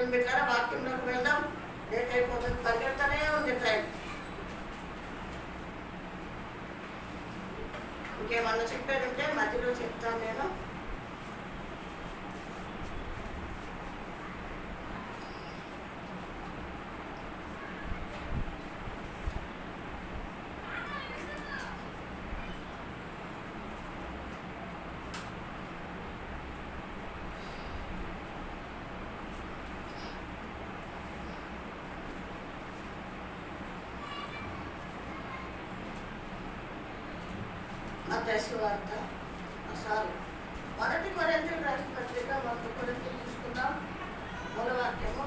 దేవుని బిడ్డలారా వాక్యంలోకి వెళ్దాం. లేట్ అయిపోతుంది, పరిగెడతానే ఉంది టైం. ఇంకేమన్నా చెప్పేది ఉంటే మధ్యలో చెప్తాను నేను. మత్తయి వార్త మొదటి కొరింథీయులకు రాసిన పత్రిక 1 కొరింథీయులు తీసుకుందాం. మూల వాక్యము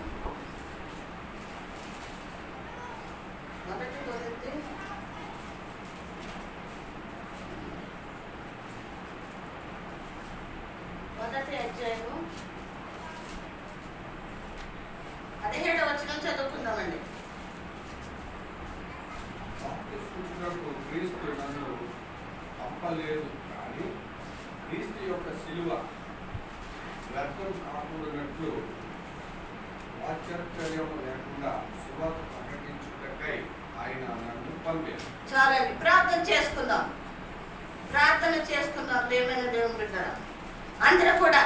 1 కొరింథీ మొదటి అధ్యాయము 17వ వచనం చదువుకుందామండి. లేదు కానీ క్రీస్తు యొక్క శిలువ వ్యర్థం కాకూడనట్లు వాక్యర్యం లేకుండా సువార్త ప్రకటించుటకై ఆయన నన్ను పంపారు. చాలండి, ప్రార్థన చేసుకుందాం. ప్రియమైన దేవుని బిడ్డలారా, అందరూ కూడా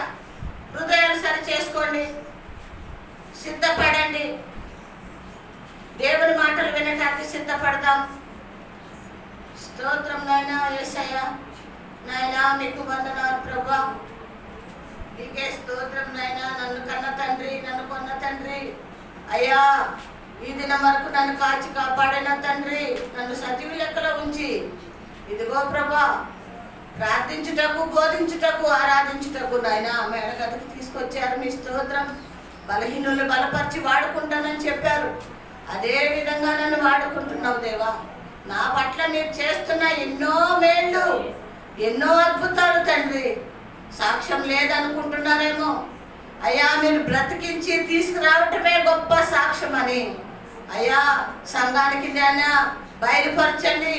హృదయాలు సరి చేసుకోండి, సిద్ధపడండి. దేవుని మాటలు వినటానికి సిద్ధపడదాం. స్తోత్రం నాయనా యేసయ్యా, నాయనా మీకు వందనాలు ప్రభా, నీకే స్తోత్రం నాయనా. నన్ను కన్న తండ్రి, నన్ను కొన్న తండ్రి, అయ్యా ఈ దినం వరకు నన్ను కాచి కాపాడిన తండ్రి, నన్ను సజీవ లెక్కలో ఉంచి ఇదిగో ప్రభా ప్రార్థించుటకు, బోధించుటకు, ఆరాధించుటకు నాయనా మేడగదికి తీసుకొచ్చారు. మీ స్తోత్రం. బలహీనులు బలపరిచి వాడుకుంటానని చెప్పారు. అదే విధంగా నన్ను వాడుకుంటున్నావు దేవా. నా పట్ల మీరు చేస్తున్న ఎన్నో మేళ్ళు, ఎన్నో అద్భుతాలు తండ్రి సాక్ష్యం లేదనుకుంటున్నారేమో. అయ్యా మీరు బ్రతికించి తీసుకురావటమే గొప్ప సాక్ష్యం అని అయ్యా సంఘానికి నేను బయలుపరచండి,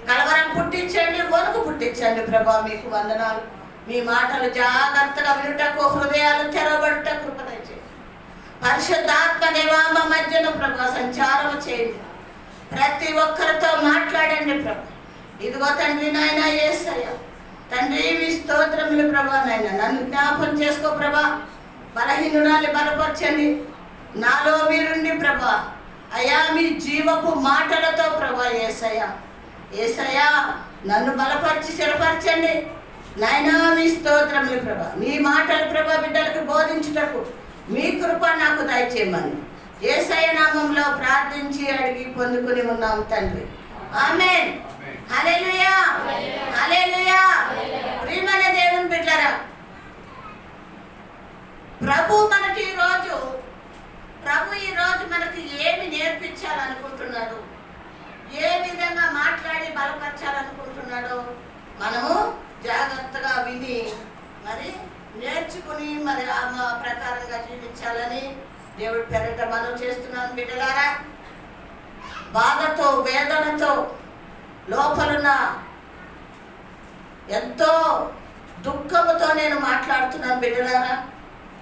కలవరం పుట్టించండి, వణుకు పుట్టించండి ప్రభా. మీకు వందనాలు. మీ మాటలు జాగ్రత్తగా వినుటకు, హృదయాలు తెరవబడుట కృప దయచేయండి. పరిశుద్ధాత్మ దేవా మా మధ్యన ప్రభా సంచారం చేయండి. ప్రతి ఒక్కరితో మాట్లాడండి ప్రభా. ఇదిగో తండ్రి నాయన యేసయ్యా తండ్రి మీ స్తోత్రములు ప్రభా. నాయన నన్ను జ్ఞాపకం చేసుకో ప్రభా. బలహీనురాలి బలపరచండి. నాలో మీరుండి ప్రభా. అయ్యా మీ జీవపు మాటలతో ప్రభా యేసయ్యా, యేసయ్యా నన్ను బలపరిచి స్థిరపరచండి నాయనా. మీ స్తోత్రములు ప్రభా. మీ మాటలు ప్రభా బిడ్డలకు బోధించుటకు మీ కృప నాకు దయచేయమని యేసయ్య నామములో ప్రార్థించి అడిగి పొందుకుని ఉన్నాము తండ్రి. ఆమేన్. హల్లెలూయా, హల్లెలూయా. ప్రియమైన దేవుని బిడ్డలారా, ప్రభు ఈ రోజు మనకి ఏమి నేర్పించాలనుకుంటున్నాడు, ఏ విధంగా మాట్లాడి బలపరచాలనుకుంటున్నాడో మనము జాగ్రత్తగా విని మరి నేర్చుకుని మరి ఆ ప్రకారంగా జీవించాలని దేవుడి పేరిట మనం చేస్తున్నాను. బిడ్డలారా, బాధతో వేదనతో లోపలున్న ఎంతో దుఃఖముతో నేను మాట్లాడుతున్నాను బిడ్డలారా.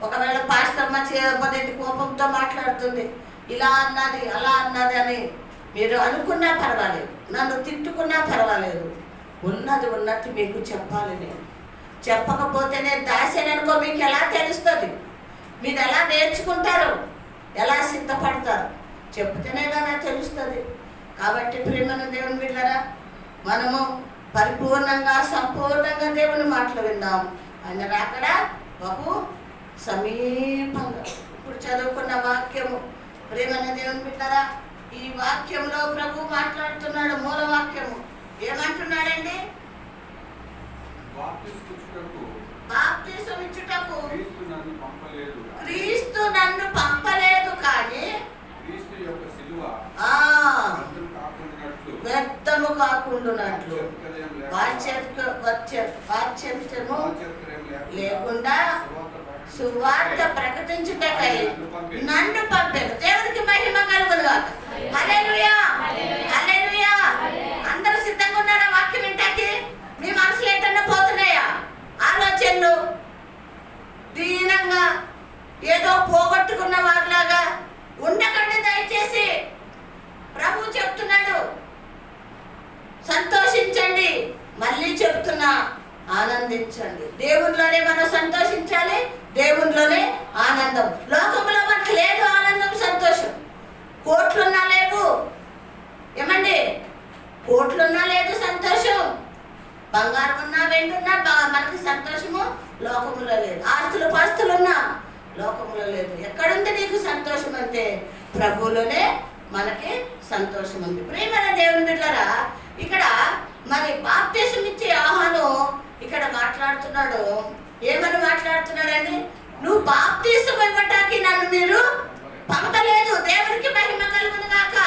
ఒకవేళ పాస్టమ్మ చేయబోదేంటి కోపంతో మాట్లాడుతుంది, ఇలా అన్నది అలా అన్నది అని మీరు అనుకున్నా పర్వాలేదు, నన్ను తిట్టుకున్నా పర్వాలేదు. ఉన్నది ఉన్నట్టు మీకు చెప్పాలి. నేను చెప్పకపోతేనే దాసేననుకో మీకు ఎలా తెలుస్తుంది? మీరు ఎలా నేర్చుకుంటారు, ఎలా సిద్ధపడతారు? చెప్తేనే కదా తెలుస్తుంది. కాబట్టి ప్రియమైన దేవుని బిడ్డలారా, మనము పరిపూర్ణంగా సంపూర్ణంగా దేవుని మాటలు విందాం. ఆయన రాకడ బహు సమీపంగా. ఇప్పుడు చదువుకున్న వాక్యము ప్రియమైన దేవుని బిడ్డలారా, ఈ వాక్యంలో ప్రభు మాట్లాడుతున్నాడు. మూల వాక్యము ఏమంటున్నాడండి? బాప్తిసం ఇచ్చుటకు క్రీస్తు నన్ను పంపలేదు, కానీ వ్యర్థము కాకుండానట్లు వాత్సల్యము లేకుండా సువార్త ప్రకటించుటకై నన్ను పంపారు. దేవునికి మహిమ కలుగునుగాక. హల్లెలూయా, హల్లెలూయా. అందరూ సిద్ధంగా ఉన్నారా వాక్యం వింటాకి? మీ మనసులు ఏంటన్నా పోతున్నాయా? ఆలోచనలు దీనంగా ఏదో పోగొట్టుకున్న వారు ఆనందించండి. దేవునిలోనే మనం సంతోషించాలి, దేవునిలోనే ఆనందం. లోకంలో మనకు లేదు ఆనందం, సంతోషం. కోట్లున్నా లేవు, ఏమండి, కోట్లున్నా లేదు సంతోషం. బంగారం ఉన్నా వెండి ఉన్నా మనకి సంతోషము లోకములో లేదు. ఆస్తులు పాస్తులున్నా లోకములో లేదు. ఎక్కడుంది నీకు సంతోషం అంటే ప్రభువులోనే మనకి సంతోషం ఉంది. ప్రియమైన దేవుని బిడ్డలారా, ఇక్కడ మరి బాప్తిసం ఇచ్చే యోహాను ఇక్కడ మాట్లాడుతున్నాడు. ఏమని మాట్లాడుతున్నాడండి? నువ్వు బాప్తిసం ఇవ్వటానికి నన్ను మీరు పంపలేదు. దేవునికి మహిమ కలుగును గాక.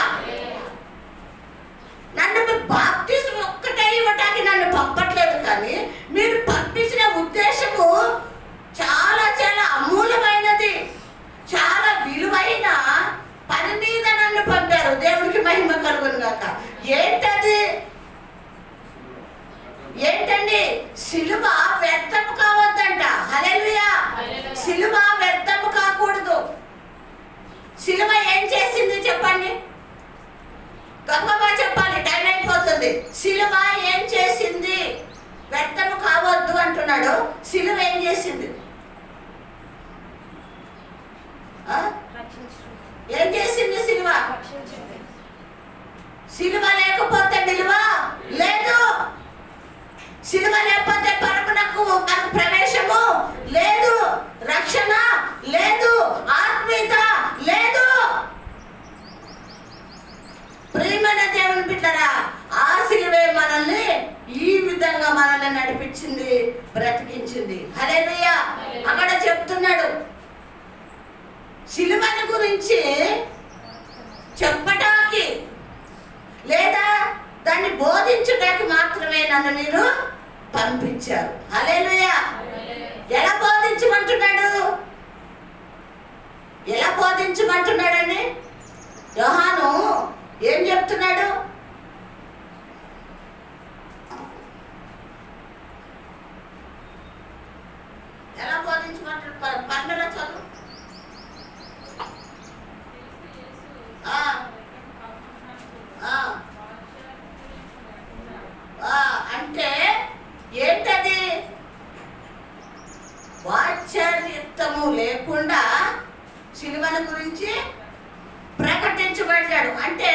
నన్ను బాప్తిసం ఒక్కటే ఇవ్వటానికి నన్ను పంపట్లేదు, కానీ మీరు పంపించిన ఉద్దేశము చాలా చాలా అమూల్యమైనది, చాలా విలువైన పని మీద నన్ను పంపారు. దేవుడికి మహిమ కలుగును గాక. ఏంటది? ఏంటండి? సిలువ వ్యర్థము కావద్దంట. హల్లెలూయా. సిలువ వ్యర్థము కాకూడదు. సిలువ ఏం చేసింది చెప్పండి? గంగమ్మ చెప్పాలి, టైం అయిపోతుంది. సిలువ ఏం చేసింది? వ్యర్థము కావద్దు అంటున్నాడు. సిలువ ఏం చేసింది? ఏం చేసింది సిలువ? సిలువ లేకపోతే విలువ లేదు. సిలువ లేకపోతే పరమునకు మనకు ప్రవేశము లేదు, రక్షణ లేదు, ఆత్మీయత లేదు. ప్రియమైన దేవుని బిడ్డలారా, ఆ సిలువే మనల్ని ఈ విధంగా మనల్ని నడిపించింది, బ్రతికించింది. హల్లెలూయా. అక్కడ చెప్తున్నాడు, సిలువను గురించి చెప్పటానికి లేదా దాన్ని బోధించడానికి మాత్రమే నన్ను మీరు పంపించారు. హల్లెలూయా. ఎలా బోధించమంటున్నాడు? ఎలా బోధించమంటున్నాడండి? యోహాను ఏం చెప్తున్నాడు? ఎలా బోధించమంటున్నాడు? పన్నెండవ చదువు. అంటే ఏంటది? వాత్సల్యము లేకుండా సిలువను గురించి ప్రకటించబడ్డాడు. అంటే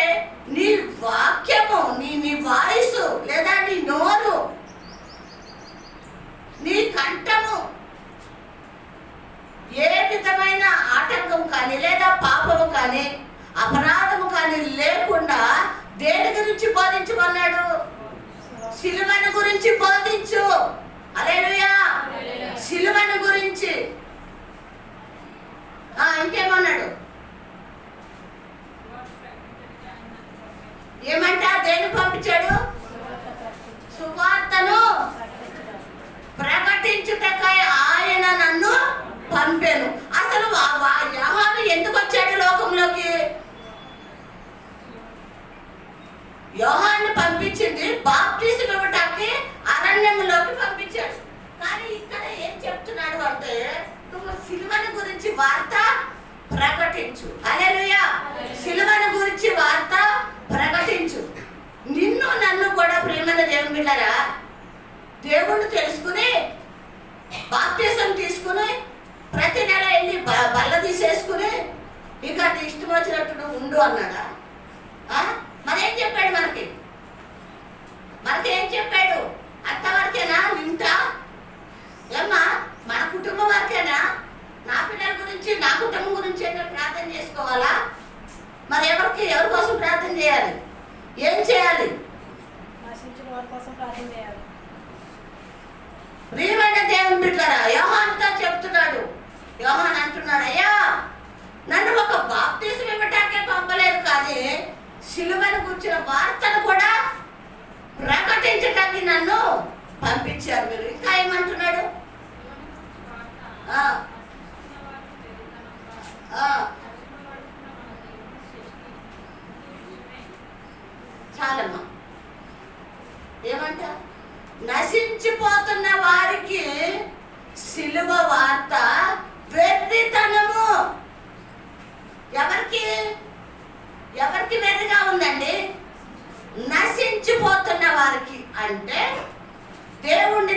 నీ వాక్యము, నీ వాయిస్ లేదా నీ నోరు, నీ కంఠము ఏ విధమైన ఆటంకం కానీ లేదా పాపము కానీ అపరాధము కానీ లేకుండా దేని గురించి బోధించమన్నాడు? సిలువను గురించి బోధించు. హల్లెలూయా. సిలువను గురించి. ఇంకేమన్నాడు? ఏమంట? దేని పంపించాడు? సువార్తను ప్రకటించుటకై ఆయన నన్ను పంపాను. అసలు యోహాను ఎందుకు వచ్చాడు లోకంలోకి? యోహాన్ని పంపించింది బాప్తిసం ఇవ్వటానికి అరణ్యంలోకి పంపించాడు. కానీ ఇక్కడ ఏం చెప్తున్నాడు అంటే, నువ్వు సిలువను గురించి వార్త ప్రకటించు. హల్లెలూయా. సిలువను గురించి వార్త ప్రకటించు. నిన్ను నన్ను కూడా ప్రియమైన దేవుని బిడ్డలారా, దేవుణ్ణి తెలుసుకుని బాప్తిసం తీసుకుని ప్రతి నెల వెళ్ళి బల్ల తీసేసుకుని ఇక నీ ఇష్టం వచ్చినట్టు ఉండు అన్నాడా? మరేం చెప్పాడు మనకి? ఏం చెప్పాడు? అంతవరకేనా? వింటా ఏమ్మా, మన కుటుంబం వరకేనా? నా పిల్లల గురించి, నా కుటుంబం గురించి ప్రార్థన చేసుకోవాలా? మరి ఎవరి కోసం ప్రార్థన చేయాలి? ఏం చేయాలి? ప్రియమైన దేవుని బిడ్డలారా, యోహానుతో చెప్తున్నాడు. యోహాను అంటున్నాడు, అయ్యా నన్ను ఒక బాప్తిసం ఇవ్వటానికే పంపలేదు, కానీ సిలువను కూర్చున్న వార్తను కూడా ప్రకటించడానికి నన్ను పంపించారు మీరు. ఇంకా ఏమంటున్నాడు? చాలమ్మా. ఏమంట? నశించిపోతున్న వారికి సిలువ వార్త వెర్రితనము. ఎవరికి వెర్రిగా ఉందండి? నశించిపోతున్న వారికి. అంటే దేవుణ్ణి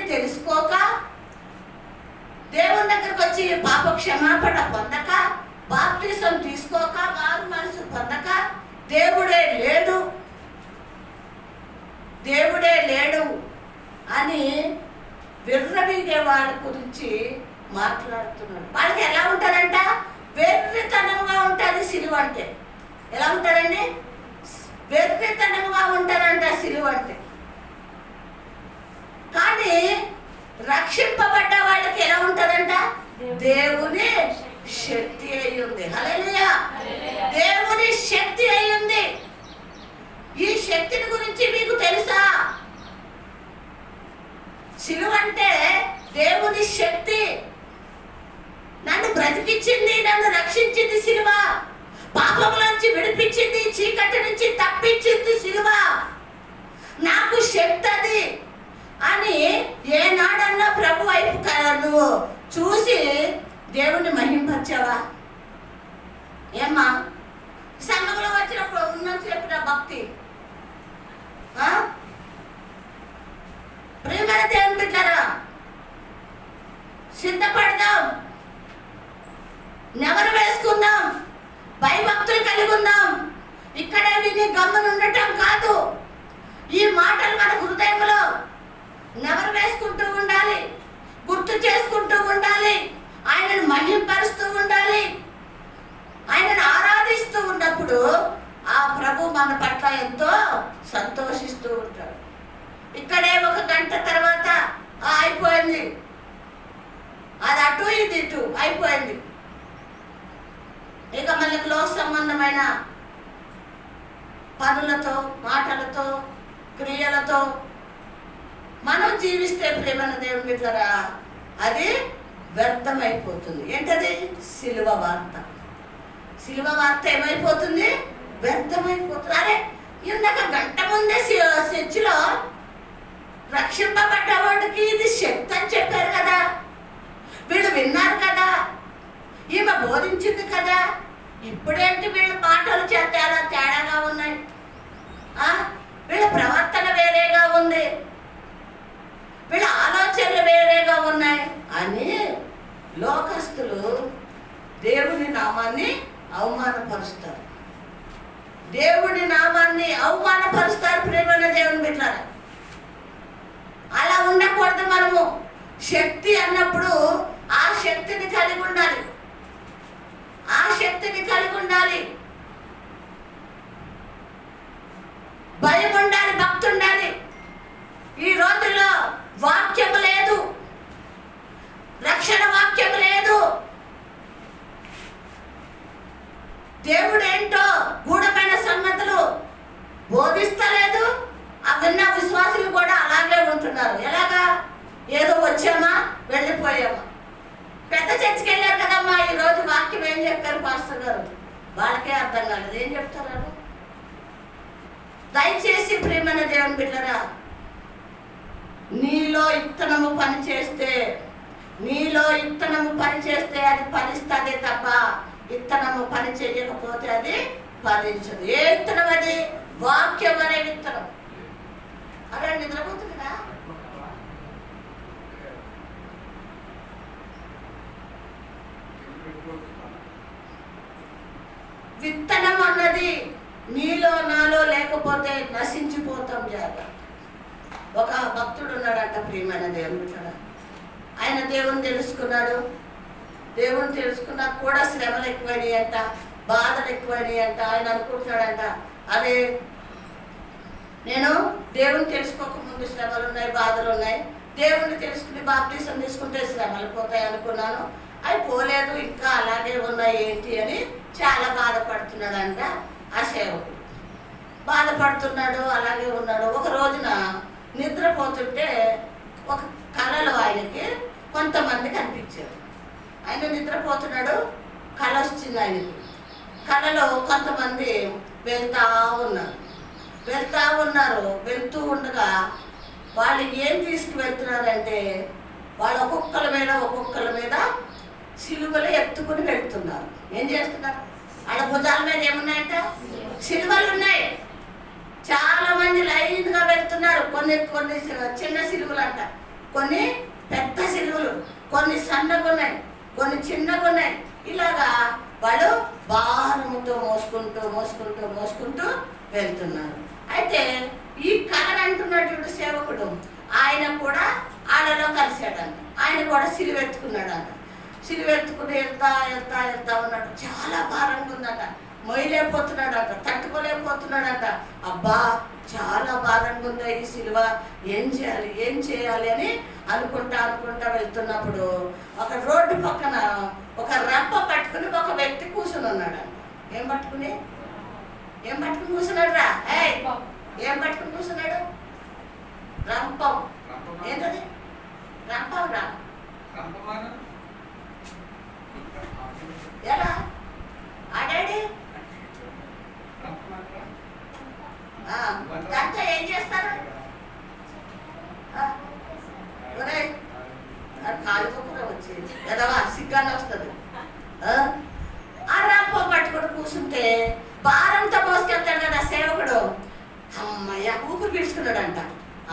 వచ్చి పాప క్షమాపణ పొందక, బాప్తిసం తీసుకోక, మారు మనసు పొందక, దేవుడే లేడు అని విర్రవీగే వాళ్ళ గురించి మాట్లాడుతున్నాడు. వాళ్ళకి ఎలా ఉంటారంట? వెర్రితనంగా ఉంటుంది సిలువ అంటే. ఎలా ఉంటారండి? వెర్రితనంగా ఉంటారంట సిలువ అంటే. కానీ రక్షింపబడ్డ వాళ్ళకి ఎలా ఉంటుందంట? దేవుని శక్తి అయి ఉంది. హల్లెలూయా! దేవుని శక్తి అయి ఉంది. ఈ శక్తిని గురించి మీకు తెలుసా? సిలువ అంటే దేవుని శక్తి. నన్ను బ్రతికించింది, నన్ను రక్షించింది సిలువ. పాపములోంచి విడిపించింది, చీకటి నుంచి తప్పించింది సిలువ. నాకు శక్తి అది అని ఏనాడన్నా ప్రభు వైపు నువ్వు చూసి దేవుణ్ణి మహింపరిచావా? ఏమ్మా, సంఘంలో వచ్చినప్పుడు ఉన్నది చెప్పిన భక్తి. ప్రియమైన దేవుని బిడ్డలారా, సిద్ధపడదాం, నెవరు వేసుకుందాం, భయభక్తులు కలిగి ఉందాం. ఇక్కడే విని గమ్మున ఉండటం కాదు. ఈ మాటలు మన హృదయంలో నెవరు వేసుకుంటూ ఉండాలి, గుర్తు చేసుకుంటూ ఉండాలి, ఆయనను మహింపరుస్తూ ఉండాలి. ఆయనను ఆరాధిస్తూ ఉన్నప్పుడు ఆ ప్రభు మన పట్ల ఎంతో సంతోషిస్తూ ఉంటాడు. ఇక్కడే 1 గంట తర్వాత అయిపోయింది, అది అటు ఇది ఇటు అయిపోయింది. ఇక మళ్ళీ లోక సంబంధమైన పనులతో, మాటలతో, క్రియలతో మనం జీవిస్తే ప్రేమన దేవుని బిడ్డలారా, అది వ్యర్థమైపోతుంది. ఏంటది? సిలువ వార్త. సిలువ వార్త ఏమైపోతుంది? వ్యర్థమైపోతుంది. అరే, ఇందాక గంట ముందే చర్చిలో రక్షింపబడ్డ వాడికి ఇది శక్తి అని చెప్పారు కదా, వీళ్ళు విన్నారు కదా, ఈమె బోధించింది కదా, ఇప్పుడేంటి వీళ్ళ మాటలు చాలా తేడాగా ఉన్నాయి, వీళ్ళ ప్రవర్తన వేరేగా ఉంది, వీళ్ళ ఆలోచనలు వేరేగా ఉన్నాయి అని లోకస్తులు దేవుని నామాన్ని అవమానపరుస్తారు. దేవుడి నామాన్ని అవమానపరుస్తారు. ప్రేమైన దేవుని బిడ్డలారా, అలా ఉండకూడదు. మనము శక్తి అన్నప్పుడు ఆ శక్తిని కలిగి ఉండాలి, ఆ శక్తిని కలిగి ఉండాలి. భయం ఉండాలి, భక్తి ఉండాలి. ఈ రోజుల్లో వాక్యం లేదు, రక్షణ వాక్యం లేదు. దేవుడు ఏంటో గూఢమైన సంగతులు బోధిస్తలేదు. అవన్న విశ్వాసులు కూడా అలాగే ఉంటున్నారు. ఎలాగా? ఏదో వచ్చామా, వెళ్ళిపోయామా. పెద్ద చర్చికి వెళ్ళారు కదమ్మా, ఈరోజు వాక్యం ఏం చెప్పారు పాస్టర్ గారు, వాళ్ళకే అర్థం కాలేదు. ఏం చెప్తారు? దయచేసి ప్రియమైన దేవుని బిడ్డలారా, నీలో ఇత్తనము పనిచేస్తే అది ఫలిస్తుంది తప్ప విత్తనము పని చేయకపోతే అది ఫలించదు. ఏ విత్తనం అది? వాక్యం అనే విత్తనం. అరే నిద్రపోతుందా? విత్తనం అన్నది నీలో నాలో లేకపోతే నశించిపోతాం. జాగ్రత్త. ఒక భక్తుడు ఉన్నాడంట, ప్రియమైన దేవుని. ఆయన దేవుని తెలుసుకున్నాడు. దేవుని తెలుసుకున్నాక కూడా శ్రమలు ఎక్కువైనాయి అంట, బాధలు ఎక్కువైనాయి అంట. ఆయన అనుకుంటున్నాడంట, అదే నేను దేవుని తెలుసుకోకముందు శ్రమలు ఉన్నాయి, బాధలు ఉన్నాయి, దేవుణ్ణి తెలుసుకుని బాప్టిజం తీసుకుంటే శ్రమలు పోతాయి అనుకున్నాను, అవి పోలేదు, ఇంకా అలాగే ఉన్నాయి ఏంటి అని చాలా బాధపడుతున్నాడంట. ఆ సేవకుడు బాధపడుతున్నాడు, అలాగే ఉన్నాడు. ఒక రోజున నిద్రపోతుంటే ఒక కళలో ఆయనకి కొంతమంది కనిపించారు. ఆయన నిద్రపోతున్నాడు, కళ వచ్చింది ఆయనకి. కళలో కొంతమంది వెళ్తూ ఉన్నారు. వెళ్తూ ఉండగా వాళ్ళు ఏం తీసుకువెళ్తున్నారంటే, వాళ్ళు ఒక్కొక్కల మీద సిలువలు ఎత్తుకుని వెళ్తున్నారు. ఏం చేస్తున్నారు? వాళ్ళ భుజాల మీద ఏమున్నాయంట? సిలువలు ఉన్నాయి. చాలా మంది లైన్గా వెళ్తున్నారు. కొన్ని చిన్న సిలువలు అంట, కొన్ని పెద్ద సిలువలు, కొన్ని సన్నగా ఉన్నాయి, కొన్ని చిన్నగా ఉన్నాయి. ఇలాగా వాళ్ళు భారముతో మోసుకుంటూ మోసుకుంటూ మోసుకుంటూ వెళ్తున్నారు. అయితే ఈ కర్ర అంటున్నాడు చూడు సేవకుడు, ఆయన కూడా ఆడలో కలిశాడంట. ఆయన కూడా సిలువెత్తుకున్నాడంట. సిలువెత్తుకుని వెళ్తా వెళ్తా వెళ్తా ఉన్నాడు. చాలా భారంగా ఉందట, మొయ్యలేకపోతున్నాడట, తట్టుకోలేకపోతున్నాడట. అబ్బా చాలా భారంగా ఉందా ఈ సిలువ, ఏం చేయాలి ఏం చేయాలి అని అనుకుంటా అనుకుంటా వెళ్తున్నప్పుడు ఒక రోడ్డు పక్కన ఒక రప్ప పట్టుకుని ఒక వ్యక్తి కూర్చుని ఉన్నాడంట. ఏం పట్టుకుని కూర్చున్నాడు రా? ఏం పట్టుకుని కూర్చున్నాడు? రంపం. ఏంటది రంపం? రా ఎలా ఆడాడి దాంతో ఏం చేస్తారు? కాలు కూడా వచ్చేది ఎదవా సిగ్గానే వస్తుంది. ఆ రంపం పట్టుకుని కూర్చుంటే భారంతో మోసుకెళ్తాడు కదా సేవకుడు. అమ్మయ్య ఊపిరి పీల్చుకున్నాడంట.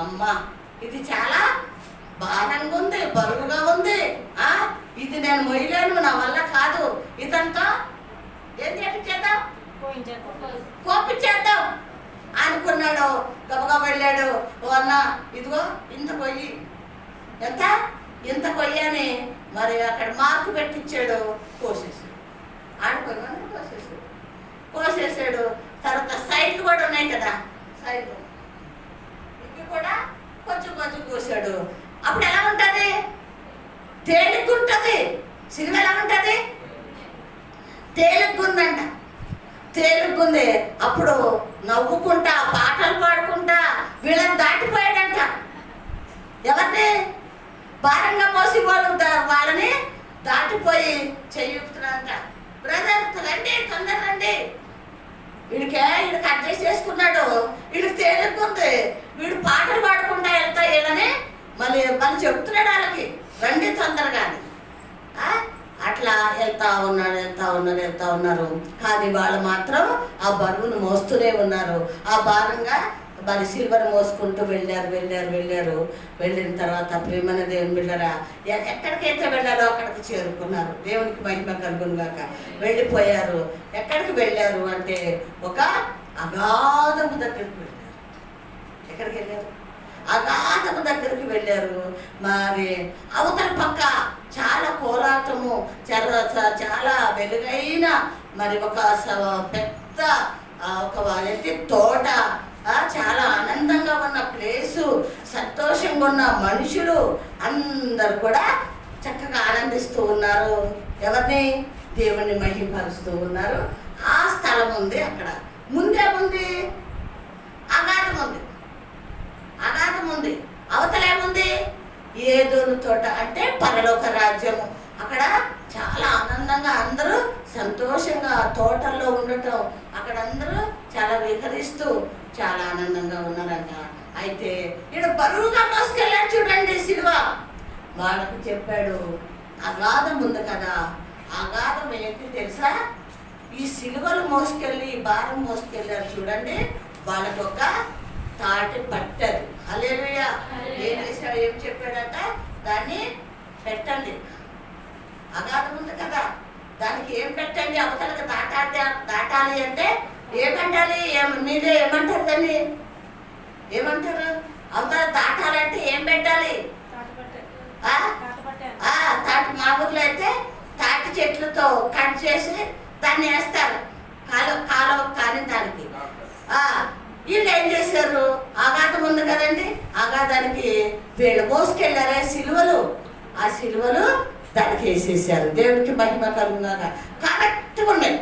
అమ్మా ఇది చాలా భారంగా ఉంది, బరువుగా ఉంది, ఇది నేను మొయ్యలేను, నా వల్ల కాదు, ఇదంతా ఏం చేద్దాం, కోపించేద్దాం అనుకున్నాడు. గబగబా వెళ్ళాడు. ఓ అన్న ఇదిగో ఇంత కొయ్యి, ఎంత ఇంత కొయ్యి అని మరి అక్కడ మార్కు పెట్టించాడు. కోసేసాడు. ఆడిపోయి కోసేసాడు. తర్వాత సైడ్లు కూడా ఉన్నాయి కదా, సైడ్లు ఇవి కూడా కొంచెం కొంచెం కోసాడు. అప్పుడు ఎలా ఉంటుంది? తేలిగ్గుంటుంది. సినిమా ఎలా ఉంటుంది? తేలిగ్గుందంట. తేలిగ్గుంది. అప్పుడు నవ్వుకుంటా పాటలు పాడుకుంటా వీళ్ళని దాటిపోయాడంట. ఎవరిని? భారంగా మోసి వాళ్ళని దాటిపోయి చెయ్యుతున్నాడంట. బ్రదర్ రండి, తొందర రండి, వీడికి అడ్జస్ట్ చేసుకున్నాడు, వీడికి తేలిగ్గుంది, వీడు పాటలు పాడుకుంటా వెళ్తా వీళ్ళని మళ్ళీ చెప్తున్నాడు వాళ్ళకి, రండి తొందరగా. అట్లా వెళ్తా ఉన్నారు. కానీ వాళ్ళు మాత్రం ఆ బరువును మోస్తూనే ఉన్నారు. ఆ భారంగా మరి సిల్వర్ మోసుకుంటూ వెళ్ళారు. వెళ్ళిన తర్వాత ప్రేమన దేవుని బిడ్డరా ఎక్కడికైతే వెళ్ళాలో అక్కడికి చేరుకున్నారు. దేవునికి మహిమ కలుగునుగాక. వెళ్ళిపోయారు. ఎక్కడికి వెళ్ళారు అంటే ఒక అగాధము దగ్గరికి వెళ్ళారు. ఎక్కడికి వెళ్ళారు? అగాధము దగ్గరికి వెళ్ళారు. మరి అవతల పక్క చాలా కోలాటము, చాలా వెలుగైన మరి ఒక పెద్ద ఒక ఎత్తి తోట, చాలా ఆనందంగా ఉన్న ప్లేసు, సంతోషంగా ఉన్న మనుషులు అందరు కూడా చక్కగా ఆనందిస్తూ ఉన్నారు. ఎవరిని? దేవుని మహిమపరుస్తూ ఉన్నారు. ఆ స్థలం ఉంది. అక్కడ ముందేముంది? అగాధం ఉంది. అవతలేముంది? ఏదోను తోట, అంటే పరలోక రాజ్యము. అక్కడ చాలా ఆనందంగా అందరూ సంతోషంగా తోటల్లో ఉండటం, అక్కడ అందరూ చాలా విహరిస్తూ చాలా ఆనందంగా ఉన్నారంట. అయితే ఈడ బరువుగా మోసుకెళ్ళాడు చూడండి సిలువ. వాళ్ళకు చెప్పాడు అగాధం ఉంది కదా, అగాధం ఏంటి తెలుసా? ఈ సిలువలు మోసుకెళ్ళి భారం మోసుకెళ్ళారు చూడండి, వాళ్ళకు ఒక తాటి పట్టారు. హల్లెలూయా. ఏం చెప్పాడట? దాన్ని పెట్టండి. అగాధం ఉంది కదా, దానికి ఏం పెట్టండి? అవతలకు దాటాలి అంటే ఏమంటాలి? మీరే ఏమంటారు దాన్ని? ఏమంటారు? అవతల దాటాలంటే ఏం పెట్టాలి? తాటి మా ఊర్లో అయితే తాటి చెట్లతో కట్ చేసి దాన్ని వేస్తారు కాలువ కానీ దానికి. వీళ్ళు ఏం చేశారు? అగాధం ఉంది కదండి, అగాధానికి వీళ్ళు మోసుకెళ్ళారే సిలువలు, ఆ సిలువలు దానికి వేసేసారు. దేవుడికి మహిమ కలుగునాగా. కరెక్ట్గా ఉన్నాయి.